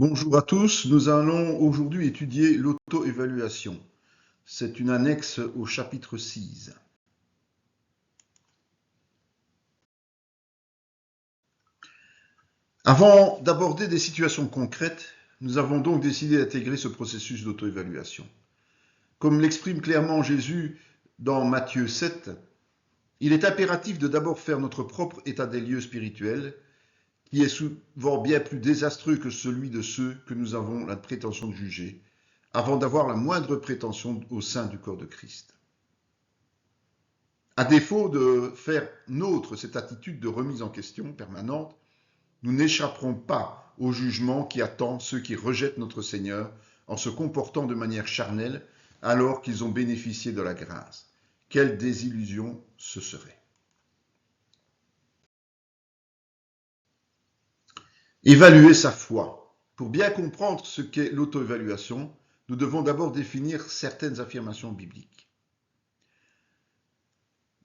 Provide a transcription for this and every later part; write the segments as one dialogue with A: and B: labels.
A: Bonjour à tous, nous allons aujourd'hui étudier l'auto-évaluation. C'est une annexe au chapitre 6. Avant d'aborder des situations concrètes, nous avons donc décidé d'intégrer ce processus d'auto-évaluation. Comme l'exprime clairement Jésus dans Matthieu 7, il est impératif de d'abord faire notre propre état des lieux spirituel, qui est souvent bien plus désastreux que celui de ceux que nous avons la prétention de juger, avant d'avoir la moindre prétention au sein du corps de Christ. À défaut de faire nôtre cette attitude de remise en question permanente, nous n'échapperons pas au jugement qui attend ceux qui rejettent notre Seigneur en se comportant de manière charnelle alors qu'ils ont bénéficié de la grâce. Quelle désillusion ce serait! Évaluer sa foi. Pour bien comprendre ce qu'est l'auto-évaluation, nous devons d'abord définir certaines affirmations bibliques.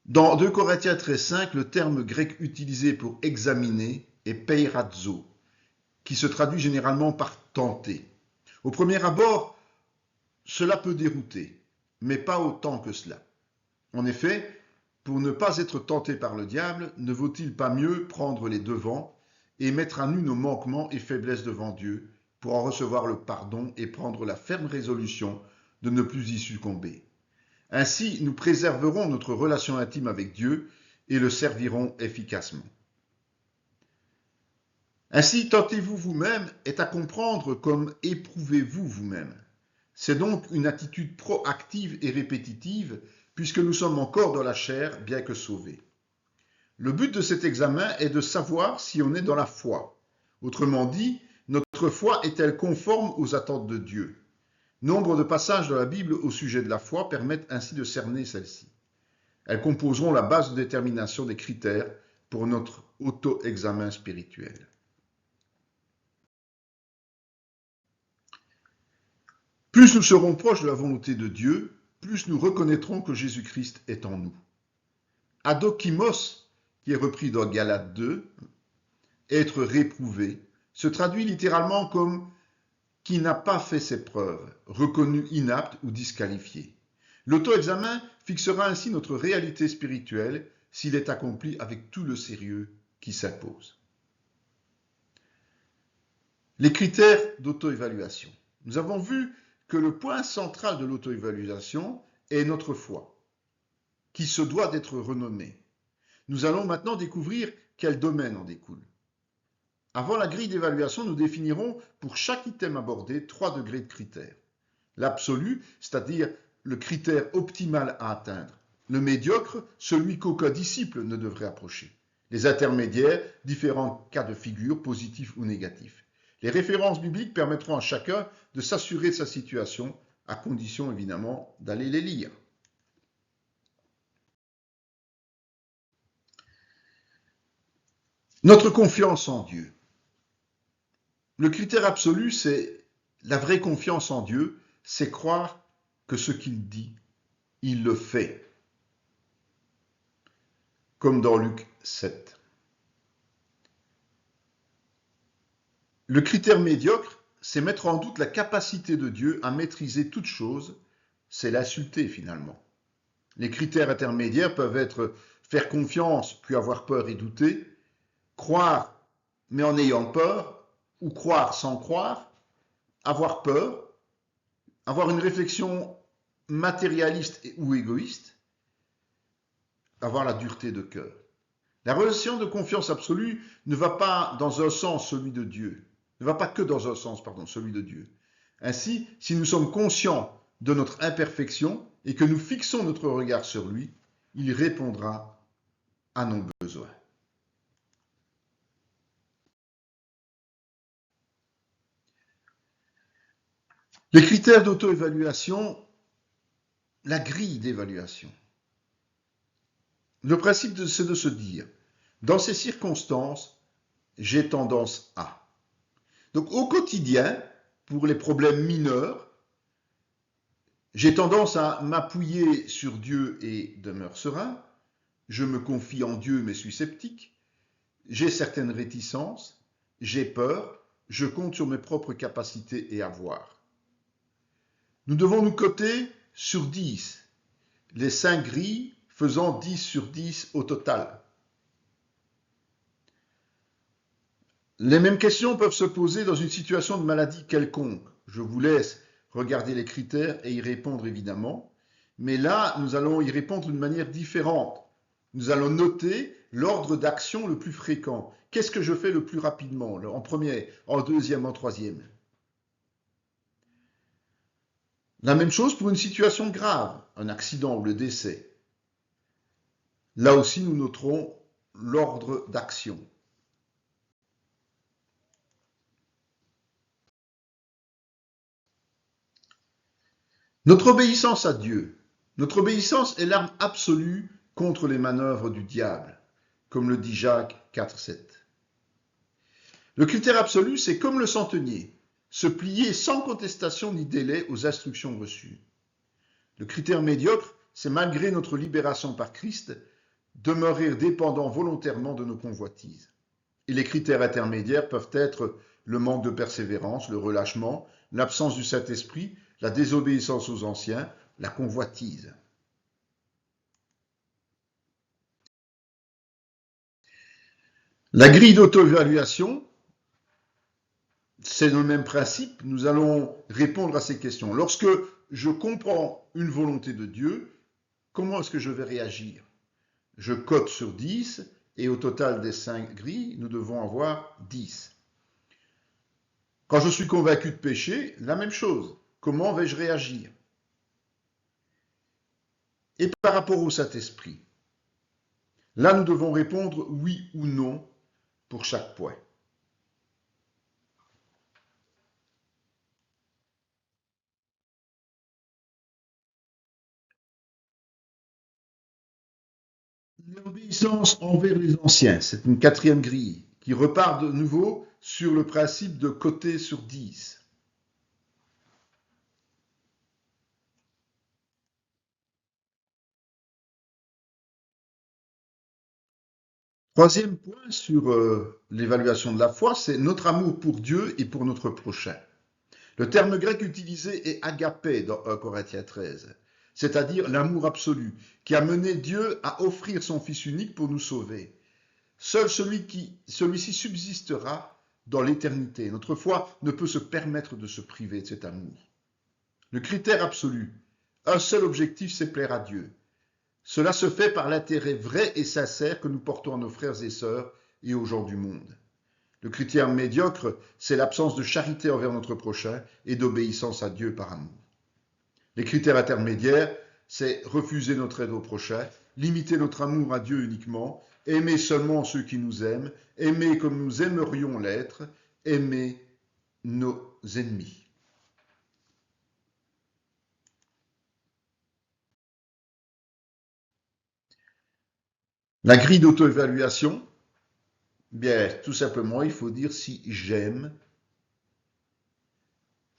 A: Dans 2 Corinthiens 13,5, le terme grec utilisé pour examiner est peirazo, qui se traduit généralement par tenter. Au premier abord, cela peut dérouter, mais pas autant que cela. En effet, pour ne pas être tenté par le diable, ne vaut-il pas mieux prendre les devants et mettre à nu nos manquements et faiblesses devant Dieu pour en recevoir le pardon et prendre la ferme résolution de ne plus y succomber. Ainsi, nous préserverons notre relation intime avec Dieu et le servirons efficacement. Ainsi, tentez-vous vous-même est à comprendre comme éprouvez-vous vous-même. C'est donc une attitude proactive et répétitive puisque nous sommes encore dans la chair, bien que sauvés. Le but de cet examen est de savoir si on est dans la foi. Autrement dit, notre foi est-elle conforme aux attentes de Dieu? Nombre de passages de la Bible au sujet de la foi permettent ainsi de cerner celle-ci. Elles composeront la base de détermination des critères pour notre auto-examen spirituel. Plus nous serons proches de la volonté de Dieu, plus nous reconnaîtrons que Jésus-Christ est en nous. Adokimos, qui est repris dans Galates 2, être réprouvé, se traduit littéralement comme qui n'a pas fait ses preuves, reconnu inapte ou disqualifié. L'auto-examen fixera ainsi notre réalité spirituelle s'il est accompli avec tout le sérieux qui s'impose. Les critères d'auto-évaluation. Nous avons vu que le point central de l'auto-évaluation est notre foi, qui se doit d'être renommée. Nous allons maintenant découvrir quel domaine en découle. Avant la grille d'évaluation, nous définirons pour chaque item abordé 3 degrés de critères. L'absolu, c'est-à-dire le critère optimal à atteindre. Le médiocre, celui qu'aucun disciple ne devrait approcher. Les intermédiaires, différents cas de figure, positifs ou négatifs. Les références bibliques permettront à chacun de s'assurer de sa situation, à condition évidemment d'aller les lire. Notre confiance en Dieu. Le critère absolu, c'est la vraie confiance en Dieu, c'est croire que ce qu'il dit, il le fait. Comme dans Luc 7. Le critère médiocre, c'est mettre en doute la capacité de Dieu à maîtriser toute chose, c'est l'insulter finalement. Les critères intermédiaires peuvent être faire confiance puis avoir peur et douter, croire mais en ayant peur, ou croire sans croire, avoir peur, avoir une réflexion matérialiste ou égoïste, avoir la dureté de cœur. La relation de confiance absolue ne va pas dans un sens, celui de Dieu, ne va pas que dans un sens, celui de Dieu. Ainsi, si nous sommes conscients de notre imperfection et que nous fixons notre regard sur lui, il répondra à nos besoins. Les critères d'auto-évaluation, la grille d'évaluation. Le principe, c'est de se dire, dans ces circonstances, j'ai tendance à. Donc au quotidien, pour les problèmes mineurs, j'ai tendance à m'appuyer sur Dieu et demeure serein. Je me confie en Dieu mais suis sceptique. J'ai certaines réticences. J'ai peur. je compte sur mes propres capacités et avoirs. Nous devons nous coter sur 10, les 5 grilles faisant 10 sur 10 au total. Les mêmes questions peuvent se poser dans une situation de maladie quelconque. Je vous laisse regarder les critères et y répondre évidemment. Mais là, nous allons y répondre d'une manière différente. Nous allons noter l'ordre d'action le plus fréquent. Qu'est-ce que je fais le plus rapidement, en premier, en deuxième, en troisième? La même chose pour une situation grave, un accident ou le décès. Là aussi, nous noterons l'ordre d'action. Notre obéissance à Dieu. Notre obéissance est l'arme absolue contre les manœuvres du diable, comme le dit Jacques 4,7. Le critère absolu, c'est comme le centenier, se plier sans contestation ni délai aux instructions reçues. Le critère médiocre, c'est malgré notre libération par Christ, demeurer dépendant volontairement de nos convoitises. Et les critères intermédiaires peuvent être le manque de persévérance, le relâchement, l'absence du Saint-Esprit, la désobéissance aux anciens, la convoitise. La grille d'auto-évaluation, c'est le même principe. Nous allons répondre à ces questions. Lorsque je comprends une volonté de Dieu, comment est-ce que je vais réagir? Je cote sur 10 et au total des 5 grilles, nous devons avoir 10. Quand je suis convaincu de péché, la même chose. Comment vais-je réagir? Et par rapport au Saint-Esprit, là nous devons répondre oui ou non pour chaque point. L'obéissance envers les anciens, c'est une quatrième grille qui repart de nouveau sur le principe de coter sur 10. Troisième point sur l'évaluation de la foi, c'est notre amour pour Dieu et pour notre prochain. Le terme grec utilisé est agapé dans 1 Corinthiens 13, c'est-à-dire l'amour absolu, qui a mené Dieu à offrir son Fils unique pour nous sauver. Seul celui-ci subsistera dans l'éternité. Notre foi ne peut se permettre de se priver de cet amour. Le critère absolu, un seul objectif, c'est plaire à Dieu. Cela se fait par l'intérêt vrai et sincère que nous portons à nos frères et sœurs et aux gens du monde. Le critère médiocre, c'est l'absence de charité envers notre prochain et d'obéissance à Dieu par amour. Les critères intermédiaires, c'est refuser notre aide au prochain, limiter notre amour à Dieu uniquement, aimer seulement ceux qui nous aiment, aimer comme nous aimerions l'être, aimer nos ennemis. La grille d'auto-évaluation, bien, tout simplement, il faut dire si j'aime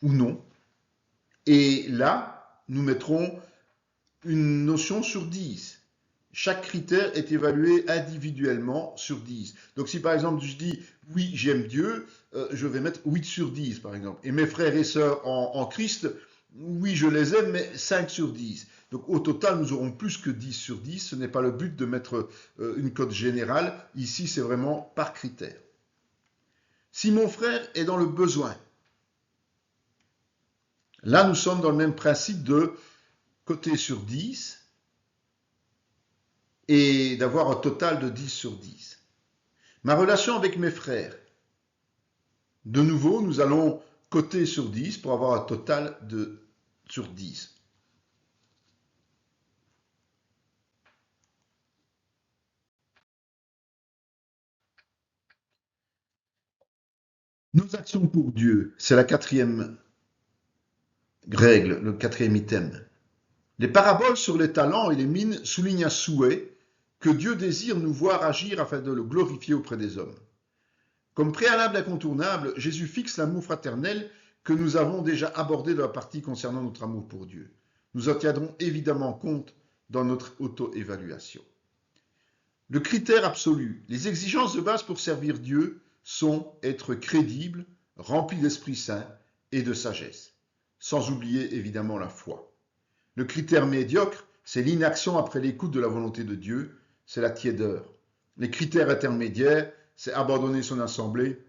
A: ou non. Et là, nous mettrons une notion sur 10. Chaque critère est évalué individuellement sur 10. Donc si par exemple je dis oui, j'aime Dieu, je vais mettre 8 sur 10 par exemple. Et mes frères et sœurs en Christ, oui, je les aime, mais 5 sur 10. Donc au total, nous aurons plus que 10 sur 10. Ce n'est pas le but de mettre une cote générale. Ici, c'est vraiment par critère. Si mon frère est dans le besoin, là, nous sommes dans le même principe de coter sur 10 et d'avoir un total de 10 sur 10. Ma relation avec mes frères, de nouveau, nous allons coter sur 10 pour avoir un total sur 10. Nos actions pour Dieu, c'est la quatrième règle, le quatrième item. Les paraboles sur les talents et les mines soulignent un souhait que Dieu désire nous voir agir afin de le glorifier auprès des hommes. Comme préalable incontournable, Jésus fixe l'amour fraternel que nous avons déjà abordé dans la partie concernant notre amour pour Dieu. Nous en tiendrons évidemment compte dans notre auto-évaluation. Le critère absolu, les exigences de base pour servir Dieu sont être crédible, rempli d'Esprit Saint et de sagesse, sans oublier évidemment la foi. Le critère médiocre, c'est l'inaction après l'écoute de la volonté de Dieu, c'est la tiédeur. Les critères intermédiaires, c'est abandonner son assemblée,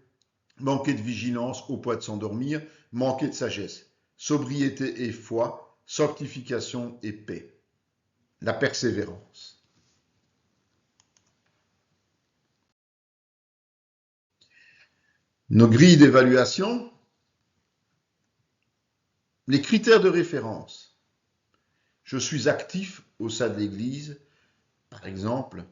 A: manquer de vigilance au point de s'endormir, manquer de sagesse, sobriété et foi, sanctification et paix. La persévérance. Nos grilles d'évaluation, les critères de référence. Je suis actif au sein de l'Église, par exemple,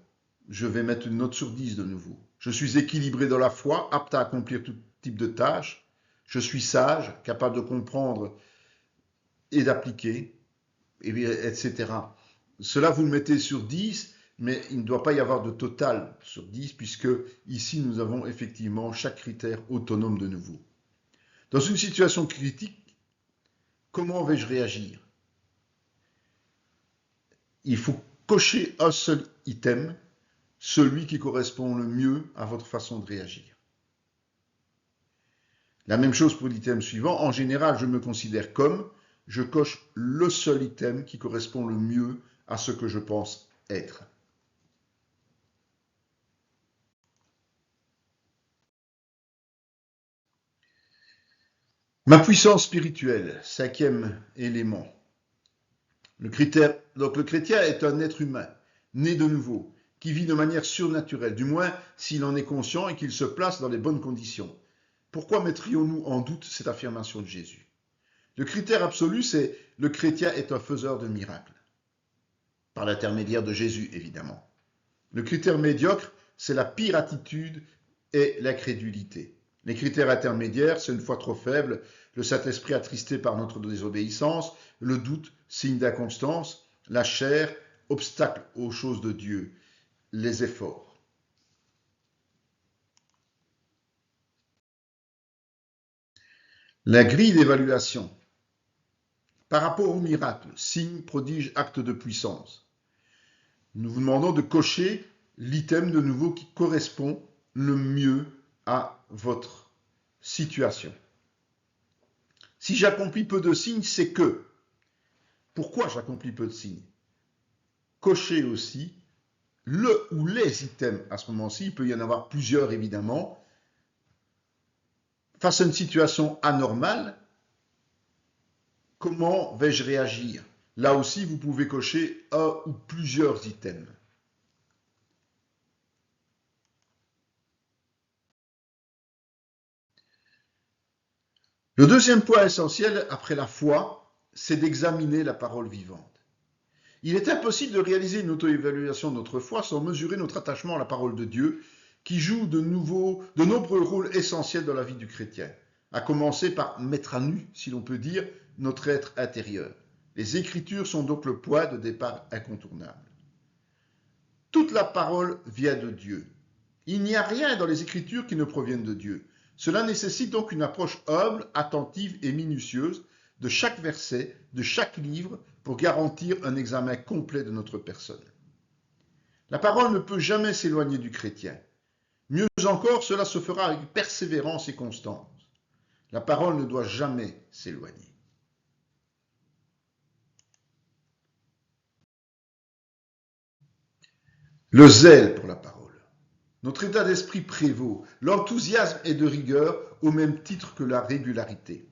A: je vais mettre une note sur 10 de nouveau. Je suis équilibré dans la foi, apte à accomplir tout type de tâches. Je suis sage, capable de comprendre et d'appliquer, etc. Cela, vous le mettez sur 10, mais il ne doit pas y avoir de total sur 10, puisque ici, nous avons effectivement chaque critère autonome de nouveau. Dans une situation critique, comment vais-je réagir? Il faut cocher un seul item, celui qui correspond le mieux à votre façon de réagir. La même chose pour l'item suivant. En général, je me considère comme, je coche le seul item qui correspond le mieux à ce que je pense être. Ma puissance spirituelle, cinquième élément. Donc le chrétien est un être humain, né de nouveau, qui vit de manière surnaturelle, du moins s'il en est conscient et qu'il se place dans les bonnes conditions. Pourquoi mettrions-nous en doute cette affirmation de Jésus? Le critère absolu, c'est le chrétien est un faiseur de miracles, par l'intermédiaire de Jésus, évidemment. Le critère médiocre, c'est la pire attitude et l'incrédulité. Les critères intermédiaires, c'est une foi trop faible, le Saint-Esprit attristé par notre désobéissance, le doute, signe d'inconstance, la chair, obstacle aux choses de Dieu, les efforts. La grille d'évaluation. Par rapport au miracle, signe, prodige, acte de puissance, nous vous demandons de cocher l'item de nouveau qui correspond le mieux à votre situation. Si j'accomplis peu de signes, c'est que. Pourquoi j'accomplis peu de signes? Cochez aussi le ou les items à ce moment-ci, il peut y en avoir plusieurs évidemment. Face à une situation anormale, comment vais-je réagir? Là aussi, vous pouvez cocher un ou plusieurs items. Le deuxième point essentiel après la foi, c'est d'examiner la parole vivante. Il est impossible de réaliser une auto-évaluation de notre foi sans mesurer notre attachement à la parole de Dieu, qui joue de nombreux rôles essentiels dans la vie du chrétien, à commencer par mettre à nu, si l'on peut dire, notre être intérieur. Les Écritures sont donc le point de départ incontournable. Toute la parole vient de Dieu. Il n'y a rien dans les Écritures qui ne provienne de Dieu. Cela nécessite donc une approche humble, attentive et minutieuse de chaque verset, de chaque livre, pour garantir un examen complet de notre personne. La parole ne peut jamais s'éloigner du chrétien. Mieux encore, cela se fera avec persévérance et constance. La parole ne doit jamais s'éloigner. Le zèle pour la parole. Notre état d'esprit prévaut. L'enthousiasme est de rigueur au même titre que la régularité.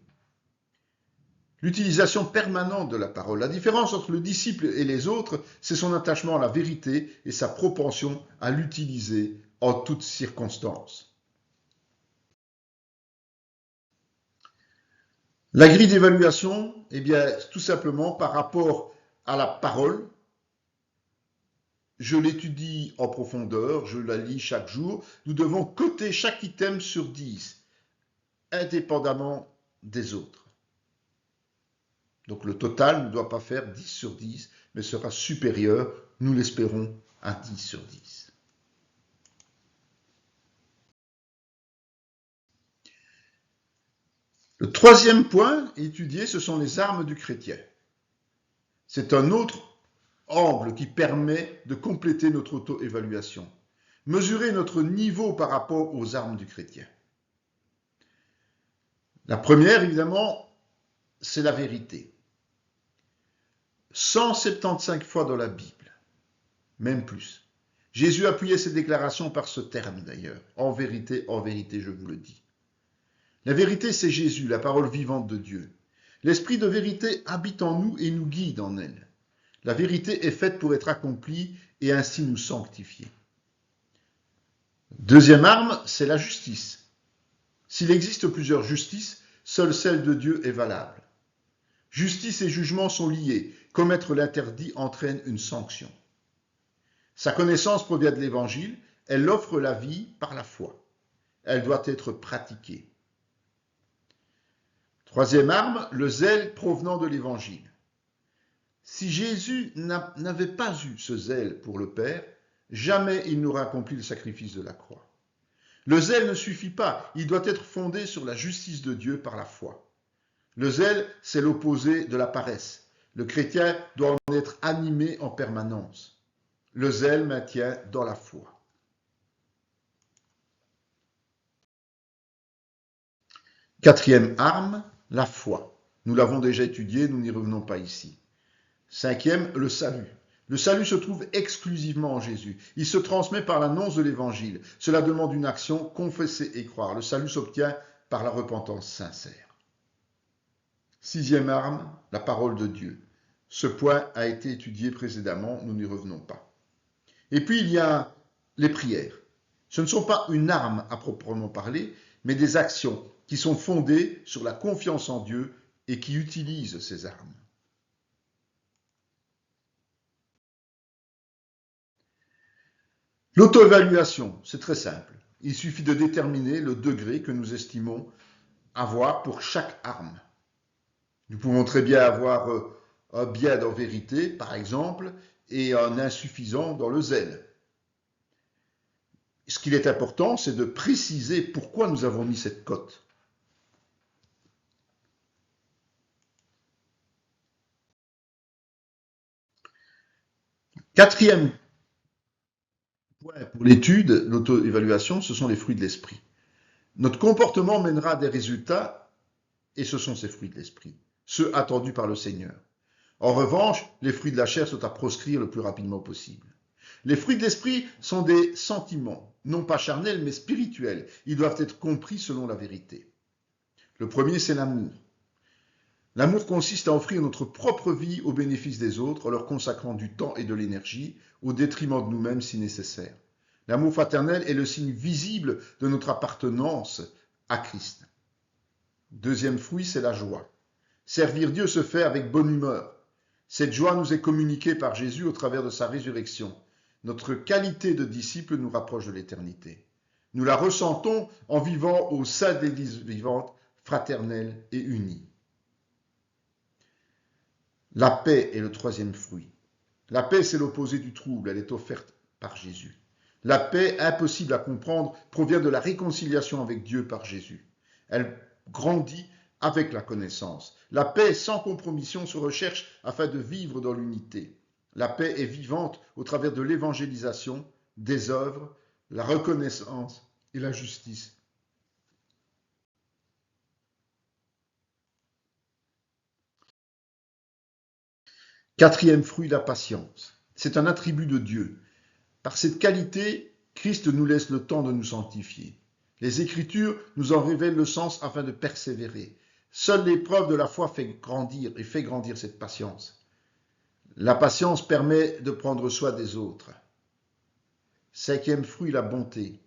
A: L'utilisation permanente de la parole. La différence entre le disciple et les autres, c'est son attachement à la vérité et sa propension à l'utiliser en toutes circonstances. La grille d'évaluation, eh bien, tout simplement par rapport à la parole, je l'étudie en profondeur, je la lis chaque jour. Nous devons coter chaque item sur 10, indépendamment des autres. Donc le total ne doit pas faire 10 sur 10, mais sera supérieur, nous l'espérons, à 10 sur 10. Le troisième point étudié, ce sont les armes du chrétien. C'est un autre angle qui permet de compléter notre auto-évaluation. Mesurer notre niveau par rapport aux armes du chrétien. La première, évidemment, c'est la vérité. 175 fois dans la Bible, même plus. Jésus appuyait ses déclarations par ce terme d'ailleurs. En vérité, je vous le dis. La vérité, c'est Jésus, la parole vivante de Dieu. L'esprit de vérité habite en nous et nous guide en elle. La vérité est faite pour être accomplie et ainsi nous sanctifier. Deuxième arme, c'est la justice. S'il existe plusieurs justices, seule celle de Dieu est valable. Justice et jugement sont liés. Commettre l'interdit entraîne une sanction. Sa connaissance provient de l'Évangile. Elle offre la vie par la foi. Elle doit être pratiquée. Troisième arme, le zèle provenant de l'Évangile. Si Jésus n'avait pas eu ce zèle pour le Père, jamais il n'aurait accompli le sacrifice de la croix. Le zèle ne suffit pas, il doit être fondé sur la justice de Dieu par la foi. Le zèle, c'est l'opposé de la paresse. Le chrétien doit en être animé en permanence. Le zèle maintient dans la foi. Quatrième arme, la foi. Nous l'avons déjà étudié, nous n'y revenons pas ici. Cinquième, le salut. Le salut se trouve exclusivement en Jésus. Il se transmet par l'annonce de l'Évangile. Cela demande une action, confesser et croire. Le salut s'obtient par la repentance sincère. Sixième arme, la parole de Dieu. Ce point a été étudié précédemment, nous n'y revenons pas. Et puis il y a les prières. Ce ne sont pas une arme à proprement parler, mais des actions qui sont fondées sur la confiance en Dieu et qui utilisent ces armes. L'auto-évaluation, c'est très simple. Il suffit de déterminer le degré que nous estimons avoir pour chaque arme. Nous pouvons très bien avoir un biais en vérité, par exemple, et un insuffisant dans le zèle. Ce qu'il est important, c'est de préciser pourquoi nous avons mis cette cote. Quatrième point pour l'étude, l'auto-évaluation, ce sont les fruits de l'esprit. Notre comportement mènera à des résultats, et ce sont ces fruits de l'esprit, ceux attendus par le Seigneur. En revanche, les fruits de la chair sont à proscrire le plus rapidement possible. Les fruits de l'esprit sont des sentiments, non pas charnels, mais spirituels. Ils doivent être compris selon la vérité. Le premier, c'est l'amour. L'amour consiste à offrir notre propre vie au bénéfice des autres en leur consacrant du temps et de l'énergie, au détriment de nous-mêmes si nécessaire. L'amour fraternel est le signe visible de notre appartenance à Christ. Deuxième fruit, c'est la joie. Servir Dieu se fait avec bonne humeur. Cette joie nous est communiquée par Jésus au travers de sa résurrection. Notre qualité de disciple nous rapproche de l'éternité. Nous la ressentons en vivant au sein de l'Église vivante, fraternelle et unie. La paix est le troisième fruit. La paix, c'est l'opposé du trouble, elle est offerte par Jésus. La paix, impossible à comprendre, provient de la réconciliation avec Dieu par Jésus. Elle grandit avec la connaissance. La paix sans compromission se recherche afin de vivre dans l'unité. La paix est vivante au travers de l'évangélisation, des œuvres, la reconnaissance et la justice. Quatrième fruit, la patience. C'est un attribut de Dieu. Par cette qualité, Christ nous laisse le temps de nous sanctifier. Les Écritures nous en révèlent le sens afin de persévérer. Seule l'épreuve de la foi fait grandir cette patience. La patience permet de prendre soin des autres. Cinquième fruit, la bonté.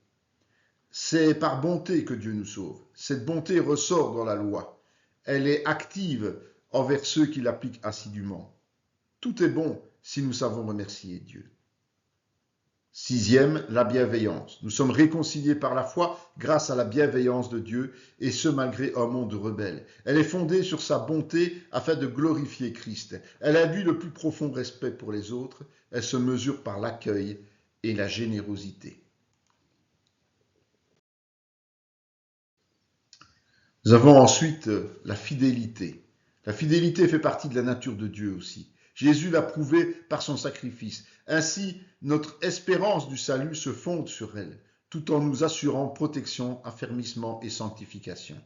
A: C'est par bonté que Dieu nous sauve. Cette bonté ressort dans la loi. Elle est active envers ceux qui l'appliquent assidûment. Tout est bon si nous savons remercier Dieu. Sixième, la bienveillance. Nous sommes réconciliés par la foi grâce à la bienveillance de Dieu, et ce malgré un monde rebelle. Elle est fondée sur sa bonté afin de glorifier Christ. Elle induit le plus profond respect pour les autres. Elle se mesure par l'accueil et la générosité. Nous avons ensuite la fidélité. La fidélité fait partie de la nature de Dieu aussi. Jésus l'a prouvé par son sacrifice. Ainsi, notre espérance du salut se fonde sur elle, tout en nous assurant protection, affermissement et sanctification.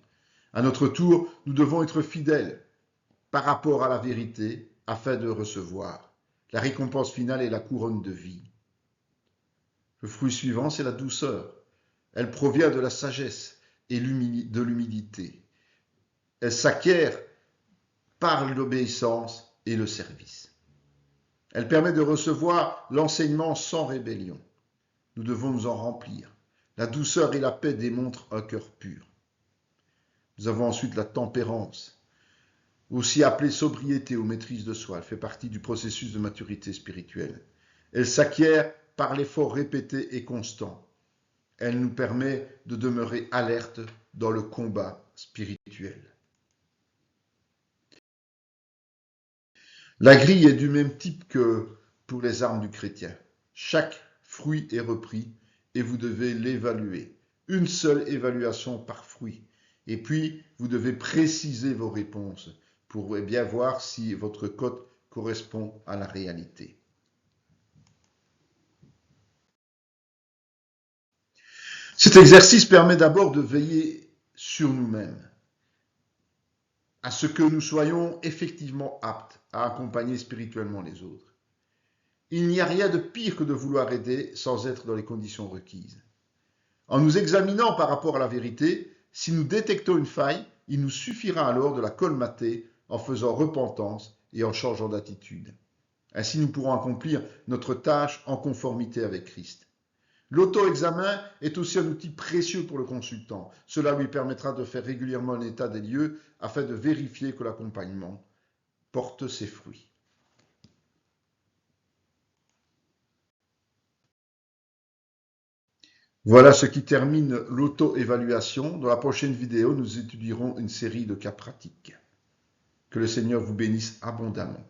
A: À notre tour, nous devons être fidèles par rapport à la vérité afin de recevoir la récompense finale et la couronne de vie. Le fruit suivant, c'est la douceur. Elle provient de la sagesse et de l'humilité. Elle s'acquiert par l'obéissance et le service. Elle permet de recevoir l'enseignement sans rébellion. Nous devons nous en remplir. La douceur et la paix démontrent un cœur pur. Nous avons ensuite la tempérance, aussi appelée sobriété ou maîtrise de soi. Elle fait partie du processus de maturité spirituelle. Elle s'acquiert par l'effort répété et constant. Elle nous permet de demeurer alerte dans le combat spirituel. La grille est du même type que pour les armes du chrétien. Chaque fruit est repris et vous devez l'évaluer. Une seule évaluation par fruit. Et puis, vous devez préciser vos réponses pour bien voir si votre cote correspond à la réalité. Cet exercice permet d'abord de veiller sur nous-mêmes, à ce que nous soyons effectivement aptes à accompagner spirituellement les autres. Il n'y a rien de pire que de vouloir aider sans être dans les conditions requises. En nous examinant par rapport à la vérité, si nous détectons une faille, il nous suffira alors de la colmater en faisant repentance et en changeant d'attitude. Ainsi, nous pourrons accomplir notre tâche en conformité avec Christ. L'auto-examen est aussi un outil précieux pour le consultant. Cela lui permettra de faire régulièrement un état des lieux afin de vérifier que l'accompagnement porte ses fruits. Voilà ce qui termine l'auto-évaluation. Dans la prochaine vidéo, nous étudierons une série de cas pratiques. Que le Seigneur vous bénisse abondamment.